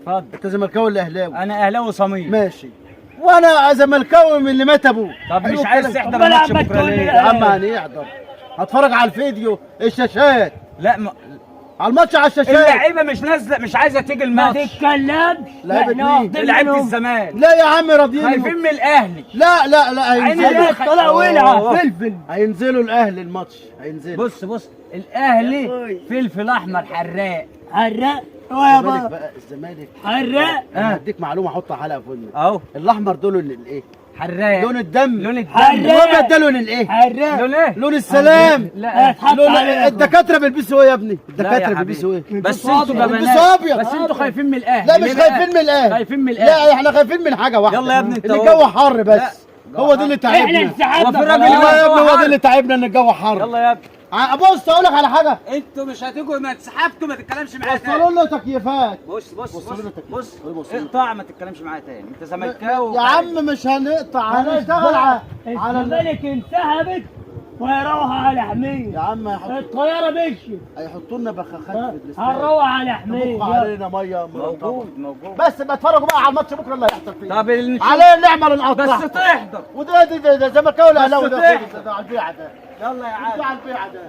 اتفضل. انت زملكاوي ولا اهلاوي؟ انا اهلاوي صميم. ماشي. وانا زملكاوي من اللي مات ابوه. طب مش حلو عايز الكلام؟ تحضر الماتش بكره ليه؟ يا عم هنحضر، هتفرج على الفيديو الشاشات، لا على الماتش على الشاشات. اللعيبه مش نازله، مش عايزه تيجي ما الماتش. تتكلمش. لعيبة مين؟ لعيبه الزمالك لا يا عم راضيين. خايفين من الاهلي. لا لا لا عيني هينزلوا. طلع ولع فلفل. هينزلوا الاهلي الماتش، هينزلوا. بص الاهلي فلفل احمر حراق. حراق الزمالك بقى، الزمالك حراق. انا هديك معلومه احطها حلقه في ودنك. اهو الاحمر ده لون الايه؟ حراق. لون الدم. لون الدم. الابيض ده لون الايه؟ حراق. لون ايه؟ لون السلام. لا اتحط لون عليه الدكاتره بيلبسوا ايه يا ابني؟ لا يا الدكاتره حبيبي. بيلبسوا ايه؟ بس انتوا جبنات. بيلبسوا ابيض. بس انتوا خايفين من الاهلي. لا مش ليه بقى؟ خايفين من الاهلي. خايفين من الاهلي. لا احنا خايفين من حاجه واحده. يلا يا ابني انت ان اهو. الجو حر بس. لا. هو ده اللي احنا تعبنا. انسحبنا. وفي راجل والله يا الجو ابني هو حر. ده اللي تعبنا، ان الجو حر. يلا يا ابني. بص اقول لك على حاجه، انتوا مش هتيجوا، ما تسحبتوا، ما تتكلمش معايا تاني. وصلوا لنا تكييفات. بص وصلوا لنا تكييف. بص وصلوا. اقطع، ما تتكلمش معايا تاني. انت زملكاوي يا عم مش هنقطع، هنشتغل على الزمالك انسحبت وهيروح على حمية. يا عم الطيارة مشيت. هيحطوا لنا بخاخات في الاستاد، هنروح على حمية. يطبخوا علينا ميه موجود. بس بتفرجوا بقى على الماتش بكره اللي هيحصل فيه. طب عليه نعمل نقطع. بس تحضر. وده زملكاوي ولا اهلاوي؟ بس ده تحضر. على البيعه ده. يلا يا عم. ده على البيعه ده.